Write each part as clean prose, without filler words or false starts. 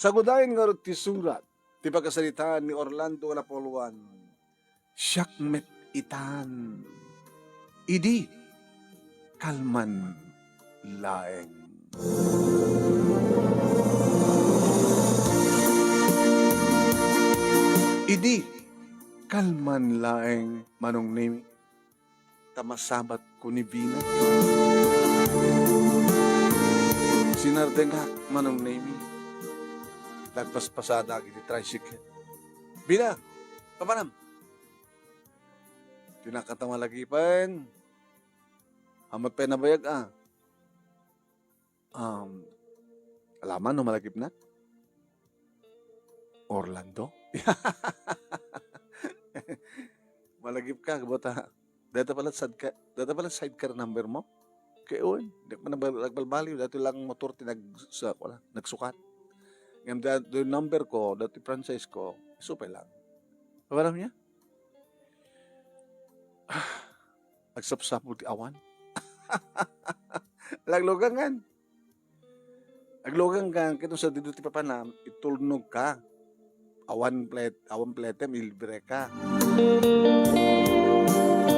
Sagudayan nga ti surat, ti pagkasalitaan ni Orlando Lapoluan, siyak met itan, idi kalman laeng. Idi kalman laeng manong nemi, tamasabat ko ni Vina. Sinardengak manong nemi, nagpaspasada iti tricycle. Bina, kapanam. Tinakatamalagipan. Amat pa nabayag alaman no malagip na? Orlando? Malagip ka, bota. Data pala sidecar number mo. Kaya di pa nagbalbaliw. Dati lang motor nagsukat. Ngayon dati number ko, dati franchise ko, supay lang. Paano niya? Agsapsapo ti awan. Laglogangan. Aglogang ka, kito sa dito ti papanam, itulnog ka. Awan plete, milbre ka.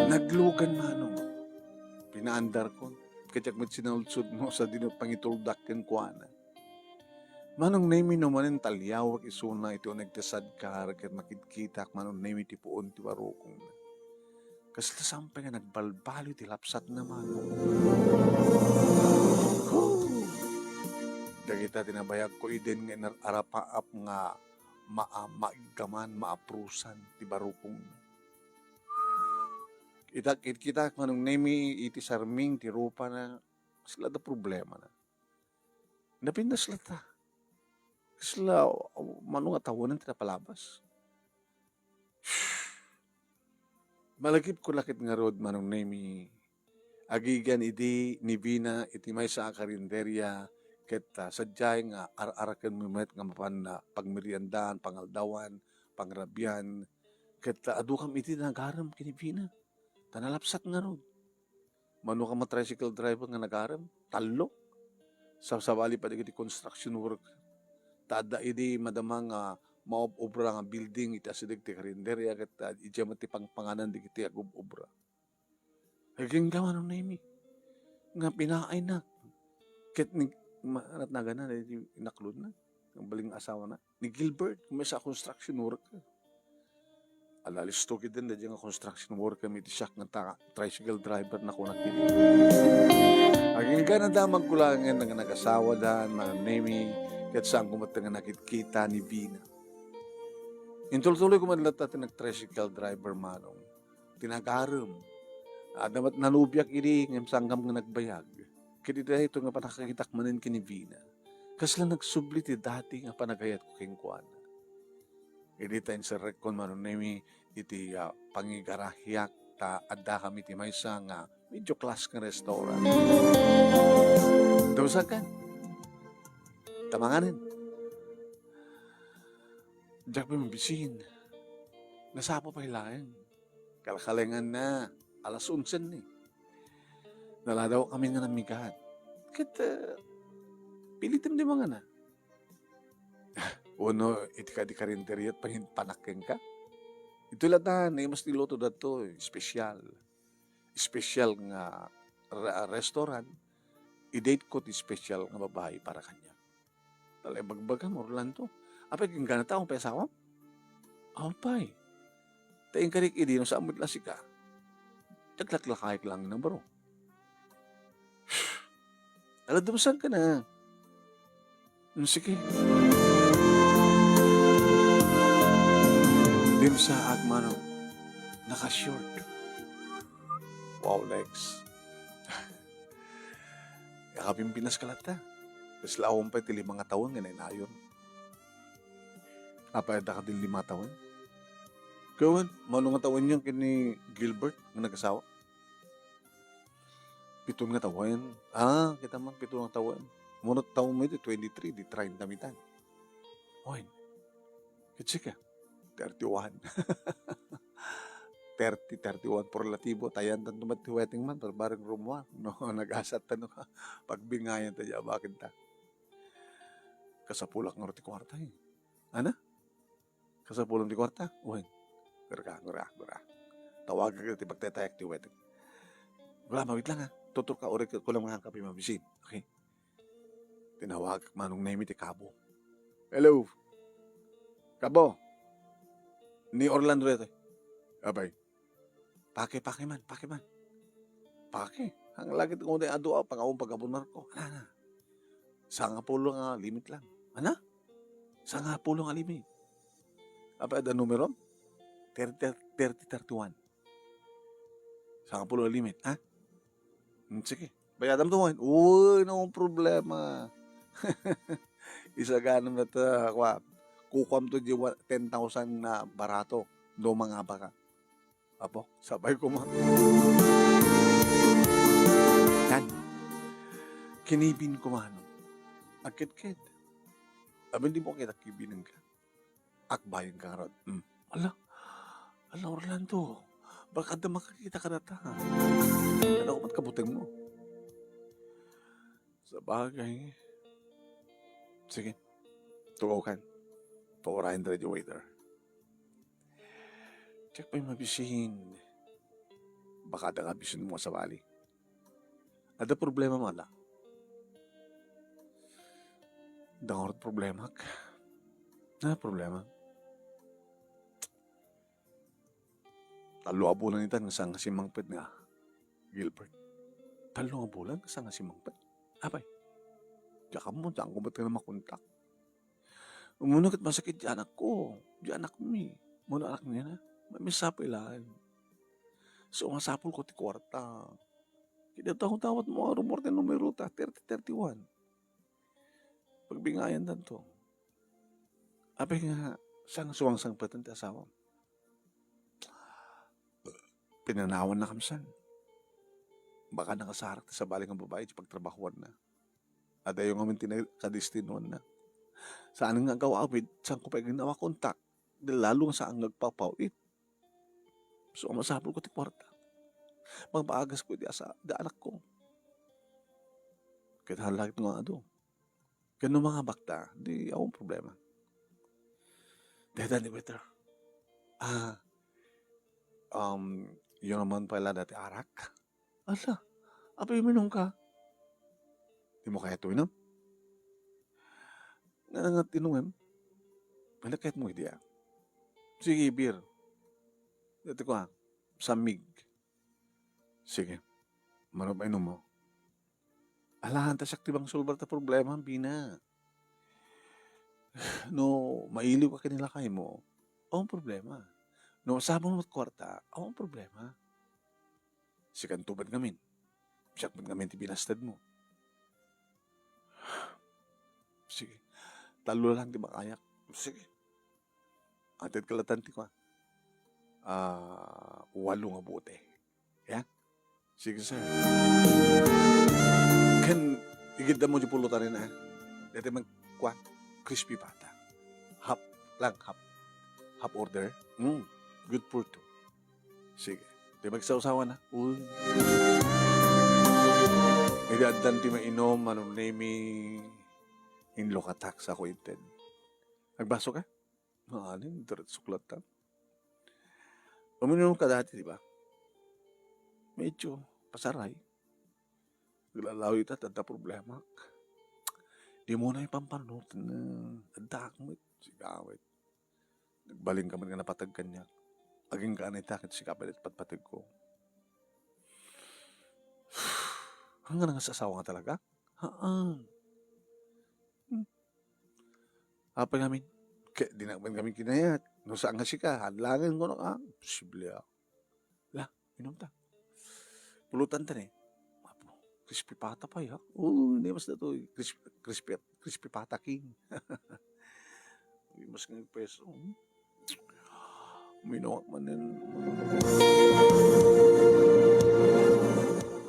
Naglogan manong. Pinaandar ko. Kajak met sinulsud mo sa dino pangituldak ken kuana. Manong nemi no manen talyawak isuna ito nagtasadkar ket makitkitak manong nemi ti puon ti warukong. Kasi sampay nga nagbalbalo ti lapsat na manong. Dagita tinabayag ko iden nga arapaap nga maagaman, maaprusan ti barukong. Kita manong nemi iti sarming ti rupa na sila da problema na. Napindas lata. Sila manong atawanan ti napalabas. Malagip ko lakit nga rod manong nemi agigan idi ni Vina iti may sa karinderya ket sadyay nga ar-araken mo met nga mapan na pagmeriendahan, pangaldawan, pangrabyan ket adu kam iti nagaram kini Vina. Tanalapsat nga rod. Mano ka tricycle driver nga nagaram, talo. Sabali pa iti construction work. Tada idi madamang maobra nga building iti asidig ti karinderya ket ijam ti pangpanganan di kiti agubobra. Haging gawa nung nemi. Nga pinaay na. Ket ni manat na gana inaklod na. Ang baling asawa na. Ni Gilbert, kung sa construction work. Alalis to din na dyan nga construction work kami iti siyak nga tricycle driver na kunak kini. Haging gana damag kulangan nga nag-asawa dan, mga nemi, ket saan kumatang nga nakikita ni Vina. Intultuloy ko madalata nag-tricycle driver manong. Tinagaram. Damat nanubyak ini ngem sanggam nga nagbayag. Kiti dahil ito nga panakakitak manin kini Vina. Kasla nagsubli ti dati nga panagayat ko king kuana. Idi tayo sa rekon manong nemi iti pangigarahyak ta adda kami ti maysa nga medyo class nga restaurant. Dawsakan. Tamanganin. Diyak pa mabisin. Nasapo pa hilayan. Kalakalengan na. Alas 11 ni. Naladaw kami nga namigat. Kaya pilitim di mga na. Uno, iti ka di karinderya at panakin ka. Ito latan, mas niloto dato, special. Special nga restaurant. I-date ko ti special nga babae para kanya. Talay bagbagan, Orlando. Apay kong gana taong pesawa? Apay. Tayong karik idino sa amod lasika. Naglaklakayik lang ng baro. Aladumsan ka na. Sige. Dim sa agmano, naka-short. Wow, legs. Yakapin Pinas kalata. Tapos laong pa iti 5 taon, nga nainayon. Apayada ka din 5 taon. Kawan, manong taon niya kini Gilbert, nga nag-asawa. 7 nga taon. Kita man, 7 nga taon. Munot taon mo ito, 23, di 30 mitan. Oy, kitsi ka. 31. 31 por latibo. Tayan tan tumat ti wedding man. Barbareng rumwa. No, nag-asat ta no. Pagbingayan ta dyan. Bakit ta? Kasapulak nga ti kwarta eh. Ana? Kasapulak ti kwarta? Uy, gura. Tawag ka ti pagtetayak ti wet. Wala, mawit lang ha. Tutur ka, uri ko lang mga kapi mabisin. Okay? Tinawag manong name ti Kabo. Hello? Kabo? Ni Orlando ito. Abay. Pake man. Ang lagi kong di adua, pangawang pagkabunar ko. Ana. Sanga pulo nga limit lang. Ana? Sanga pulo nga limit. Apa ada numero? 30-31. Sanga pulo nga limit, ha? Sige. Bayadam to mo. Uy, no problema. Isa ganun na ta, kukwam to di 10,000 na barato. Do mga baka. Apo, sabay ko mo. Yan. Kinibin ko mano. Akit-kit. Abin di mo kita kibinin ka. Akbayin ka rod. Ala Orlando. Baka da makakita ka na ta. Ano ko ba't kabuteng mo? Sa bagay. Sige. Tuwakan. Tuwarahin na yung waiter. Check pa yung mabisin. Baka da nga bisin mo sa bali. Ada problema mo ala. Dangor problema ka. Na problema. Talo abulan ita nga sang simangpet nga. Gilbert. Talo abulan nga sang simangpet. Abay. Diyan mo, diyan ko ba't ka na makontak? Umunok at masakit di anak ko. Di anak mo eh. Muna anak niya na. Mamisapay lang. So, masapol ko ti kwarta. Kaya tawat mo ang rumor na numero ta. 30-31. Pagbingayan na to. Abay nga, sang suwang-sang patan ti asawa. Pinanawan na kamsan. Baka nakasarak sa baling ang babae sa pagtrabahuan na. At yung amin tinakadistinuan na. Saan nga gawawid, saan ko pa ginawa kontak. Lalo nga saan nagpapawit. So, masapol ko ti kwarta. Magpaagas ko di anak ko. Kaya halagit nga ado. Kaya mga bakta, di akong problema. Dahil ni Peter. Yun naman pala dati arak. Ala, apay minum ka. Di mo kaya tuwinom? Nga tinungem. Malakit mo ideya. Sige, beer. Dito ko samig. Sige. Marap inom mo. Alahan ta siyak tibang sulbar ta problema, bina. No, mailiw ka kanila kay mo. Ang problema. No, sabon mo't kwarta, ang problema. Sikan tubad ngamin. Siyak man ngamin ti binastad mo. Sige. Talo lang di makayak. Sige. Atid kalatan ti ko. 8 nga bote. Yeah? Sige, sir. Kan, igida mo di pulutan rin Dati crispy pata. Half half order. Good for 2. Sige. Di magsausawa na. Uy. Hindi adan ti mainom, anong name in lokatak sa kuinted. Nagbaso ka? Maanin, diret suklat ta. Uminom ka dati, di ba? Medyo pasaray. Naglalawit at ada problema. Di mo na ipampanot na adakmit. Sigawit. Nagbaling ka man nga napatag kanya. Aging ka anay takit si kapalit patpatag ko. Hanggang nga sasawa nga talaga? Apa namin? Di na kami kinayat. No saan nga ka? Hadlangan ko na posible La, inom ta. Pulutan ta crispy pata pa ya. Hindi mas na to. Crispy pata king. Mas ng peso. Minawak man din.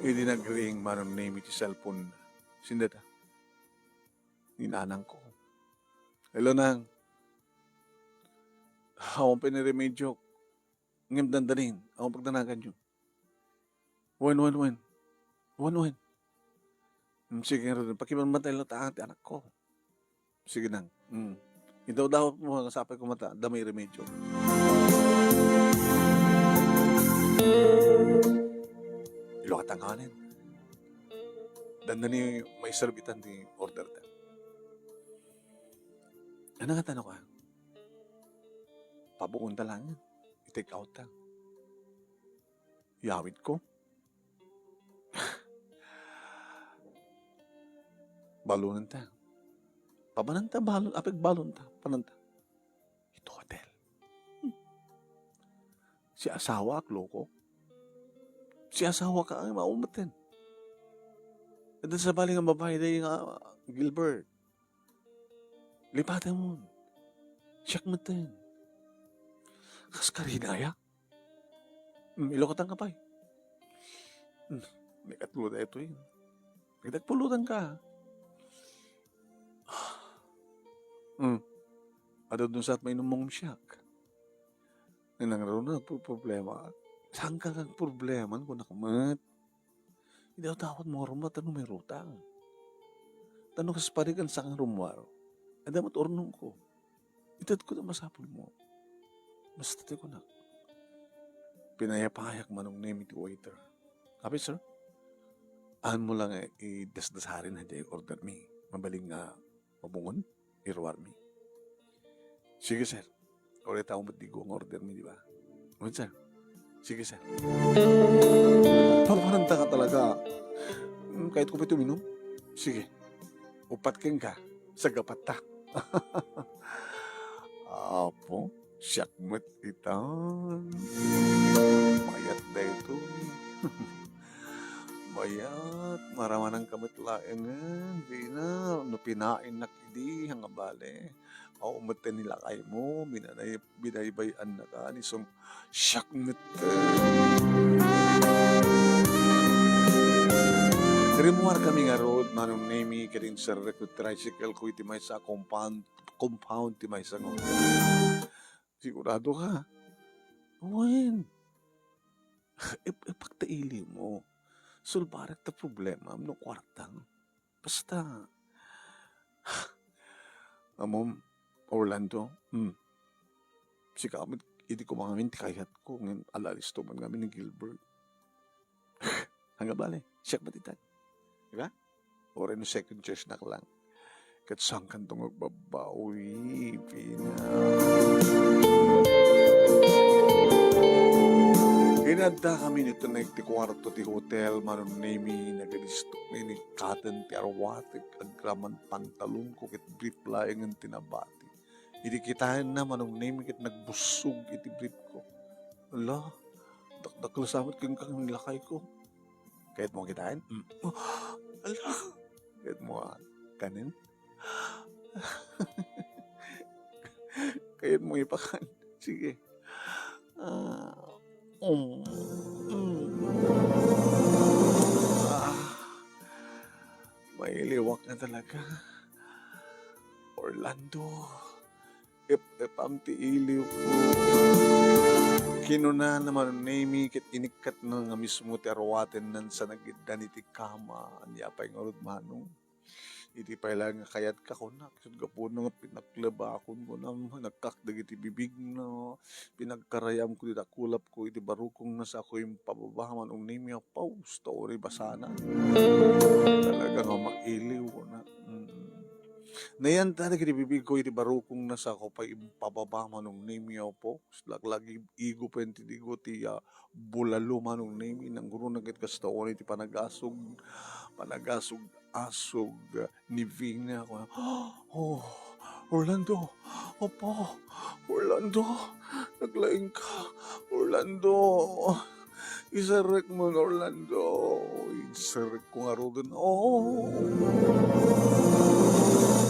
Hindi nag-ring manong name iti cellphone. Sindata. Ninanang ko. Hello, nang. Ako piniremedyo. Ngam dandanin. Ako pagdanagan nyo. Wan. Sige nga rin. Pakimanmatay lang taang anak ko. Sige nang. Idaw-daw mo nga sapay ko mata, damay remedyo. Ilo katanganin. Danda ni may serbitan ni order ta. Ano nga tanong ka? Pabuon ta lang yan. I-take out ta. Yawit ko. Balunan ta. Pabananta balon, apig balon ta. Pananta. Ito hotel. Si asawa ak loko. Si asawa ka ang maumatin. At sa baling ang babae dahil nga Gilbert. Lipatan mo. Siyak matin. Kas karinaya. Ilokatan ka pa eh. May katulutan ito eh. Nagpulutan ka. Ano dun sa at may numong siyak. Nangyaro na problema. Saan ka kang problema kung nakamat? Hindi ako tawad mo rumat. Tanong may rutang. Tanong kas parigan sa kang rumwar. Adamat ornong ko. Itad ko na masapol mo. Basta ko na. Pinayapayak manong name iti waiter. Kapit sir? Ahan mo lang i-dasdasarin na dyan order me. Mabaling nga mabungon. Irwar me. Sige sir. Ulit ako matigo ang order me, di ba? Ulit sir. Sige sir. Paparanta ka talaga. Kahit ko pa ito minum. Sige. Upat keng ka. Sagapat ta. Apo. Siyakmat itan. Mayat na ito. Mayat. Maraman ang kamitlaengan. Di na. No pinain na kidi. Hangabale. O umaten nila kay mo. Binaybayan na ka. Nisong siyakmat. Rimuar kami nga road. Manong name kiring sa record tricycle ko iti may sa compound ti may sa ngod. Sigurado ka. Uwin. Ipagtaili mo. Sulbarak ta problema. No kwartang. Basta. Amom, Orlando. Si kamit, hindi ko mga minti kayat ko. Ngayon, alalis to man kami ni Gilbert. Hanggang bale. Siyak batitan. Diba? O rin no second church na ka lang. Katsang kantong magbabawi. Inadda kami nito na iti kwarto ti hotel, manon name nagalistok ni cotton ti arwatik, agraman pantalon ko, kit brief laing ang tinabati. Iti kitain na manong name kit nagbusog iti brief ko. Ala, dakdaklasamot kang nilakay ko. Kahit mo kitain? Ala, kahit mo kanin? Kahit mo ipakan? Sige. May liwak na talaga. Orlando. Ipam ti iliw ko. Kinuna naman name kit inikat na nga mismo ti arwaten nan sa nagiddan iti kama. Anya pa yung orod manong. Iti pa lang kayat ka ko na. Kisod ka po nga pinaklabakon ko na. Nagkakdag iti bibig na. Pinagkarayam ko iti kulap ko. Iti barukong na sa ako yung pababahaman. Ang name niya, paus. Tauri basana. Talaga nga mailiw ko na. Nayan talaga iti bibig ko. Iti barukong na sa ako pa yung pababahaman. Ang name niya po. Lagi igo pa yung tidigo. Ti bulalo man ang name. Nang guro nagit kastaon. Iti panagasog asog ni Vina ako. Oh, Orlando. Opo, Orlando. Naglaing ka. Orlando. Isarek mo, Orlando. Isarek ko nga ro dun. Oh.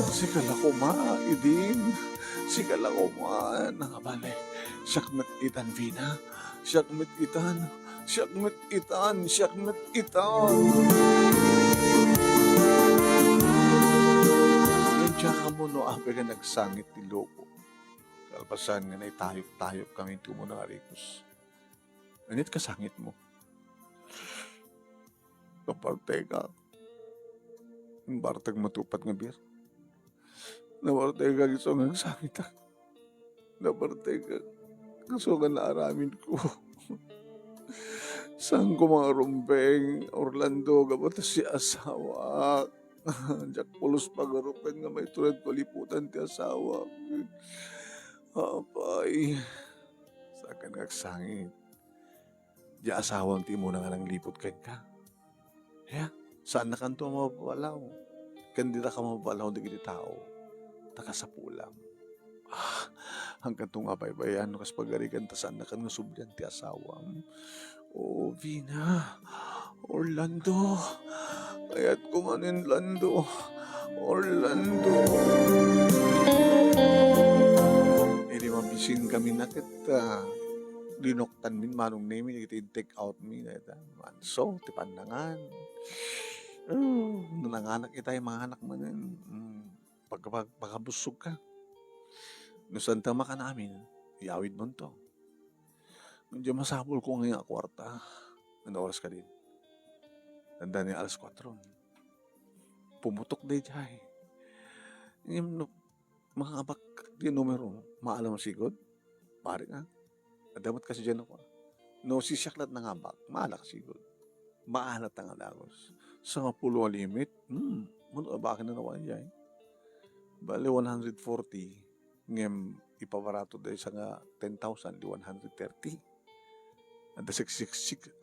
Sikala ko ma, idin. Sikala ko ma. Nangabale. Siyakmet itan, Vina. Siyakmet itan. Siyakmet itan. Siyakmet itan. Tsaka mo no, ape ka nagsangit ni loko. Kalpasan nga na itayop-tayop kami tumo ng arikos. Ganit kasangit mo. Kapag teka, yung bartag matupat nga bir. Namartay ka isong ang sakit. Namartay ka isong ang naaramin ko. Saan ko mga rumpeng, Orlando, gabatas si asawa. Diyak pulos pagarupen nga may tulad paliputan ti asawa. Apay, sa kan kagsangit. Di asawang ti mo na nga nang lipot ka. Yeah, saan na kanto mapapalaw? Kandida ka mapapalaw di kiti tao. Takasapulam. Hanggang itong abaybayan, kas pagarikan tasan na kan nga subyan ti asawam. Oh, Vina, Orlando, kaya't kumanin Lando, Orlando. Hindi mabisin kami na kita. Linoktan min manong name, iti take out min. So, ti pandangan. Nanganak itay mga anak manin. Pagkabusog ka. Nusan tama ka namin, iawid mo to. Nandiyan masabol ko ngayon kwarta. Ano oras ka din? Tanda niya alas 4. Pumutok day jay. Yung mga abak di numero, maalam sigod. Pare nga. Adamot kasi dyan ako. No, si Syaklat na abak, maalak sigod. Maalat ang alagos. Sa nga pulo limit, abakin na naman jay. Bale 140. Ngem ipabarato dahil sa nga 10,000 di 130. Ada 65,000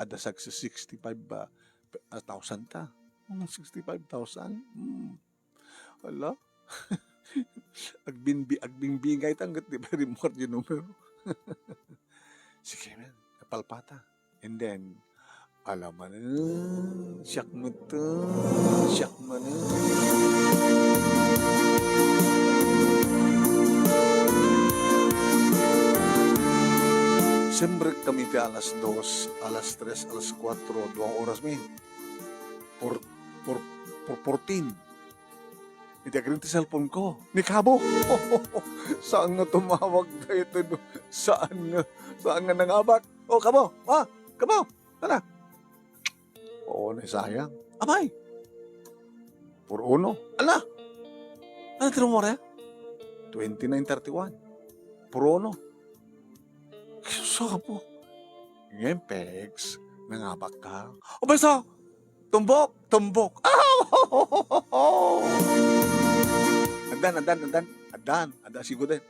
ta. 65,000. Ala. Agbingbingay tanggat di ba remote yung numero. Sige man, napalpata. And then, alam mo na, siyak mo to, siyak mo na. Siyempre kami di alas 2, alas 3, alas 4, 2 oras min. Por 14. Hindi agad cellphone ko. Ni Kabo. Saan nga tumawag na ito? Saan nga nangabat? Oh, Kabo. Kabo. Tara. Oo, sayang. Abay. Por uno. Ala. Ano tino mo rin? 29:31. Por uno. So po. Ngayon, Pegs, nangabak ka. O basta, tumbok. Adan, sigo din.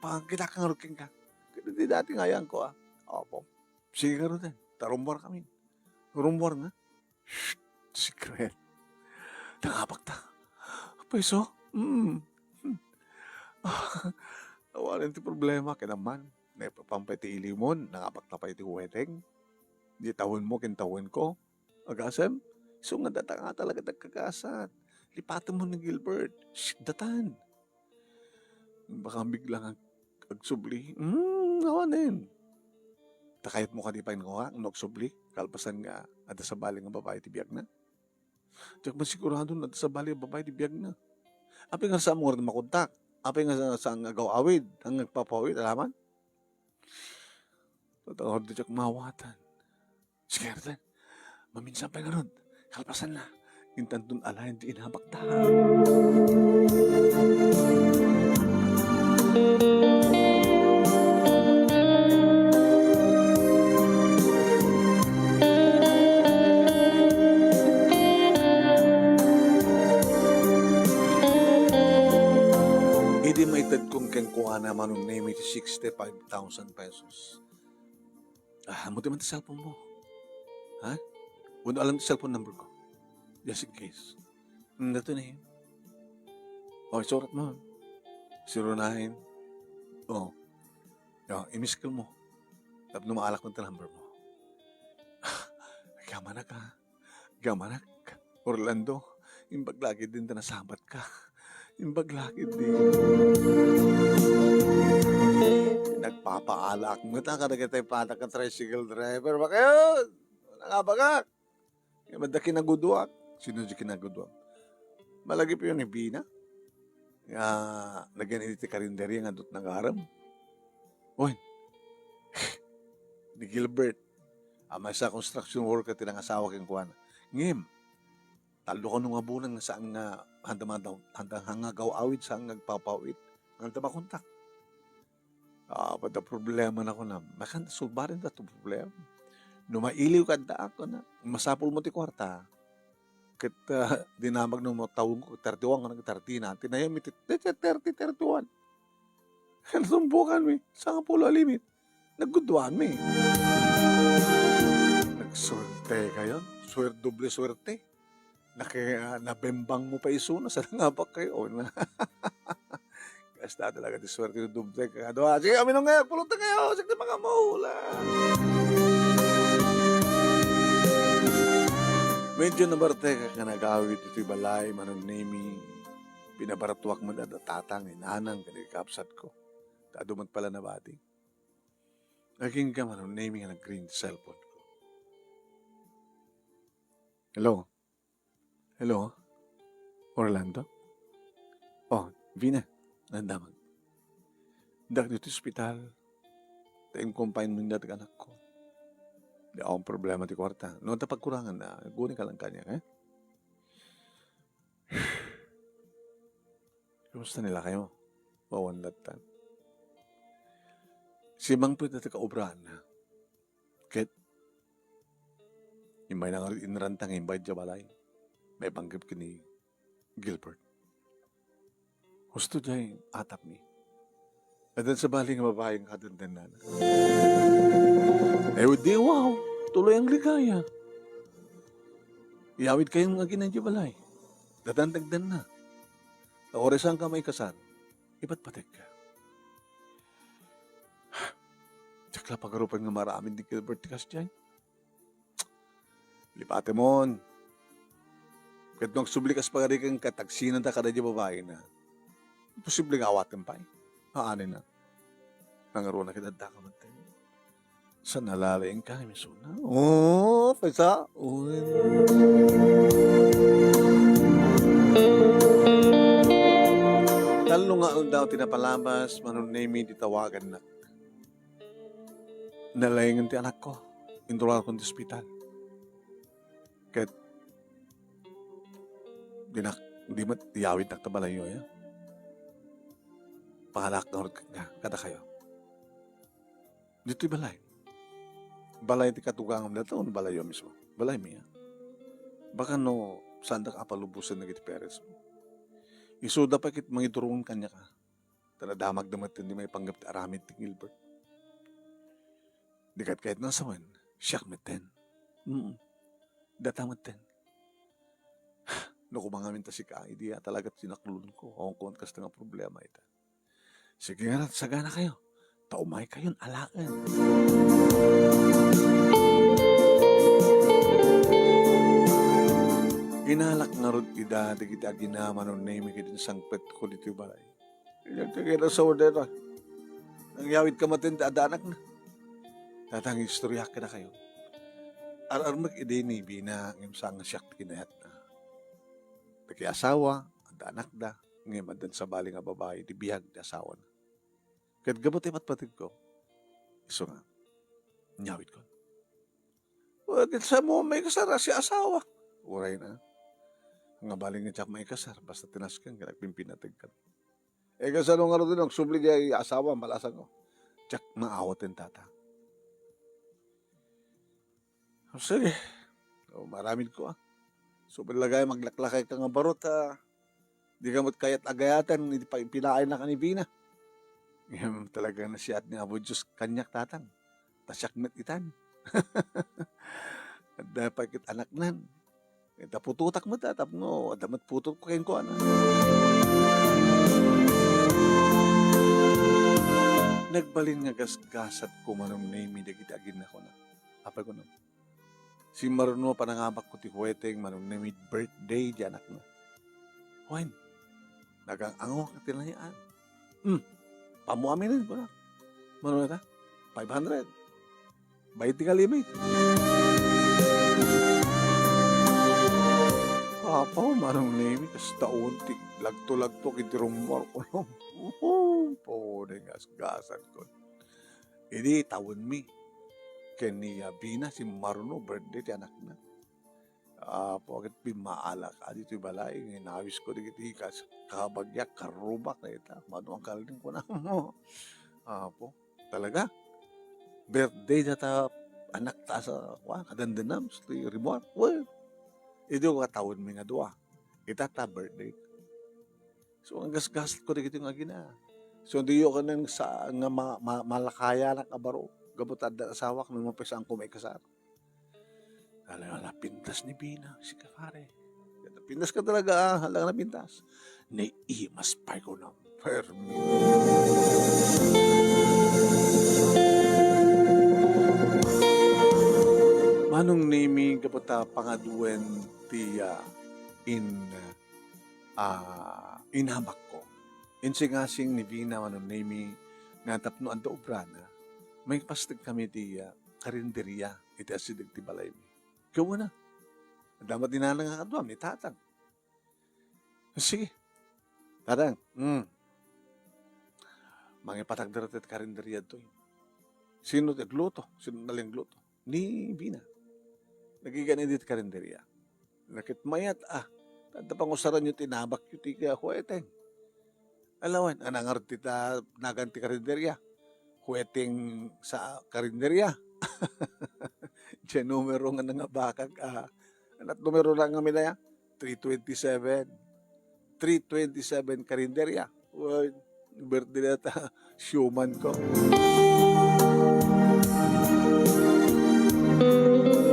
Pag kita kang ruking ka, di dati ngayon ko Opo. Sige ka rin. Tarumbor kami. Tarumbor nga. Shh, secret. Nangabak ta. Peso? Awalan ti problema, kinaman. Pampay ti ilimon, nangabak na pa iti wedding. Di tawin mo, kintawin ko. Agasem, so nga data nga talaga nagkakasat. Lipatan mo ni Gilbert. Shh, datan. Baka biglang agsubli. Awanin. Takayot mo ka di pa ko ha, nagsubli. Kalpasan nga, ada sa bali nga babae ti biyag na. Tiyak ba sigurado na ada sa bali nga babae ti biyag na. Api nga sa mo rin makontak. Api nga sa agaw-awid, ang nagpapawid, alaman? Tatawag di tiyak mawatan. Sige, Artan. Maminsan pa nga ron. Kalpasan na. Intan dun alayan di inabaktahan. Hindi maitad kong kengkuha naman ng name 65,000 pesos. Muti man ti cellphone mo. Ha? Wala alam ti cellphone number ko. Just in case. Nato na yun. Surat mo. 09. I-miss call mo. Tapos numaalak mo ti number mo. Gamanak ha. Gamanak. Orlando. Imbag lagi din na nasabat ka. Imbag lagi din. Nagpapaalak mo ta ka nagatay patak ka tricycle driver. Baka yun? Nangabagak. Mada kinaguduak. Sino di kinaguduak? Malagi pa yun ni Bina. Lagyan iti karinderya nga dot nag-aram. Uy. Ni Gilbert. May sa construction worker tinang asawa kong kuwan. Ngim. Talo ko nung abunan nga saan nga handang hangagaw awid sa hangag papawid. Hanggang makontak. Pada problema na ko na, makan sulbarin na ito problema. Numailiw ka da ako na, masapul mo ti kwarta. Kita dinamag ng mga taong ko, 31 ka nag-30 na, tinayam iti 31. Nasumbukan mi, sa nga pulo alimit. Nagguduan mi. Nagswerte kayo, doble swerte. Nabembang mo pa iso na, sana nga ba kayo? Kasta talaga di swerte yung doble ka. Sige, kami nung ngayon, pulutan kayo, sige mga maula. Medyo nabarte ka nagawid ito balay, manunimi, pinabaratuak mo na tatang, inanang, kapsat ko. Tadumat pala na bati. Naging ka manunimi nga nag-green cellphone ko. Hello? Hello? Orlando? Oh, Vina, nandaman. Dak dito ospital. Tayong confinement natin anak ko. Di akong problema ti kwarta. No, pagkurangan na, guni ka lang kanya, eh? Kumusta nila kayo? Wawanlatan. Si Mang Pwede na kaubrahan na. Ket, yung may nangarit inrantang invite dya balay. May panggap ka ni Gilbert. Gusto dya yung atap ni. At sa baling babaeng kadandan na. Di wow, tuloy ang ligaya. Iawid kayong mga ginadya balay. Dadandagdan na. Oresan ka may kasal. Iba't patek ka. Tsakla pagarupan nga maraming di Gilbert tikas dyan. Lipate mon. Kat nung sublikas pagari kang kataksinan ta kada di babae na. Posible nga awatan pa eh. Haanin na. Nangaroon na kita dakamantay. Sa nalalaing ka, misuna. Paisa. Talo nga daw tinapalabas, manunemi ditawagan na. Nalayangan ti anak ko. Indural ko ti ospital. Kat, di mat iyawid na tabalayo ya. Pangalak na kada kayo. Dito'y balay. Balay ti katugangan na taon, balayo mismo. Balay miya. Baka no, saan ka palubusan na kiti Perez mo. Isuda pa kit mangiturungan kanya ka. Tanadamag damat hindi may panggap ti aramid ti Gilbert. Dikat kahit nasawan, siyak meten. Datamat ten. No, kumangamin ta si ka, hindi talaga sinaklulun ko. Awang kontas nga problema ita. Sige nga, sagana kayo. Taumay kayon, alaan. Inalak nga ron ida, di kita ginaman nun name kitin sangpet ko dito yung balay. Kaya sa order na. Nangyawid ka matin, adanak na. Tatang istorya ka na kayo. Arar mag-ide ni Bina, ngayon sa nga siyak kinayat na. Taki asawa, adanak da. Ngayon madan sa bali nga babae, di biyag di asawa na. Kahit gabot ay patpatid ko, iso nga, nyawid ko. Wakit sa mo may kasara si asawa. Uray na. Nga baling nga tsak may kasar, basta tinaskan ka, nagpimpinatag ka. Kasano nga rin, nagsubli niya asawa, malasan ko. Tsak, maawat yung tata. Sige, maramid ko So, palagay, maglaklakay ka nga barot, di ka mo't kayat agayatan, hindi pa pinaay na kanibina. Ngayon talaga na siya at ni Abu Diyos kanyak tatang. Tasyak met itan. At dapat kit anak nan. Ita pututak mo tatap no. Damat putok ko kayo ko ano. Nagbalin nga gasgasat ko manong name, di kita agin ako na. Apa ko no? Si Maruno panangabak ko ti huweteng manong name birthday di anak na. Huwain, nagang-ango ka tinayaan. Pamuaminin ko na. Mano na ta? 500. Bayad ka limit. Papaw, manong name, kas taon, lagto-lagto, kitirumor ko lang. Po, gasan ko. Hindi, tawon mi. Kaya ni Bina, si Maruno, birthday, ti anak na. Pokit pimaalak dito'y balay inawis ko digiti kas kabagyak karubak na ita mano ang kalding ko na mo. Po talaga birthday data anak ta sa kadandanam sa ribuan. Well, ito katawon mi nga dua. Ita ta birthday. So ang gasgas ko digiti nga gina. So di yo kanang sa nga malakaya na kabaro. Gabutad da asawak nung mapisa ang kumay kasar. Ala pintas ni Bina si Kafare. Pintas ka talaga halang na pintas. Ni imas pa ko ng permi. Manong naming kapata pangaduan tiya inhamak ko. Insingasing ni Vina manong naming natapno ang obrana. May pastig kami tiya karinderya iti asidig ti balay mi. Ikaw na. Damat din na nga kaduam ni tatang. Sige. Tatang. Mga patagdarat at karinderya to. Sino nagluto? Sino naling gluto? Ni Bina. Nagiganit dit karinderya. Nakit mayat tanda pang usaran yung tinabak yung tiga huweteng. Alawan, anangarti ta naganti karinderya. Huweteng sa karinderya. Diyan numero nga nga bakag. Anat numero lang nga milaya? 327. 327 karinderya. Well, birthday na ta. Shuman ko.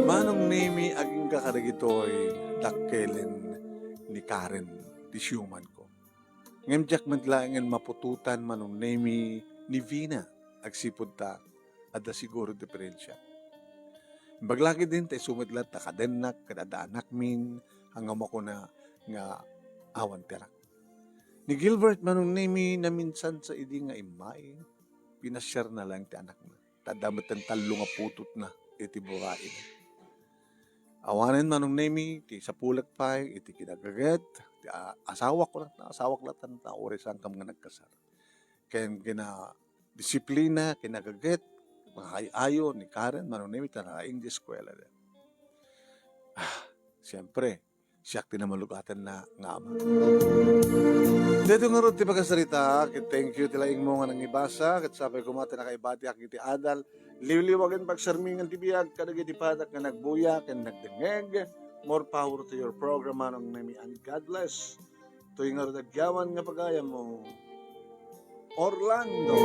Manong nimi aging kakaragitoy dakkelin ni Karen di Shuman ko. Ngem jak maglaangan mapututan manong nimi ni Vina agsipod ta ada siguro diferensya. Baglagi din tayo sumitlat ta kadenak kadadaanak min hanggang ako na nga awan terak. Ni Gilbert manong nimi na minsan sa idi nga imay pinasyar na lang ti anak na. Tadamat ang talo nga putot na iti burain. Awanin manong nimi ti sa pulag pa iti kinagaget ti asawa ko lang asawa ko lang ta oresan kam nga nagkasar. Ken kina disiplina kinagaget makayayo ni Karen manong nimi tanaing di eskwela. Siyempre siyak tinamalugatan na nga ama. Dito nga ron ti pagkasarita, thank you tilaing mo nga nang ibasa, kat sabay kumati na kaibati ak iti adal, liwliwagan pagsarmingan ti biyag, kadag iti padak nga nagbuyak and nagdengeg, more power to your program anong nami and God bless. Ito nga ron agyawan nga pagaya mo, Orlando.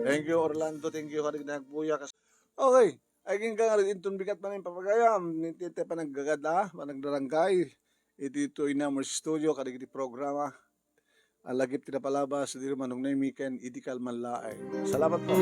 Thank you Orlando, thank you kadag nagbuyak. Okay. Ay king ka nga rin intun bigat pa na yung papagayam. Nitite pa naggagada, managdarangay. Ito inamor studio, kadig di programa. Alagip tinapalabas, di manong na yung weekend, idikal man laay. Salamat po.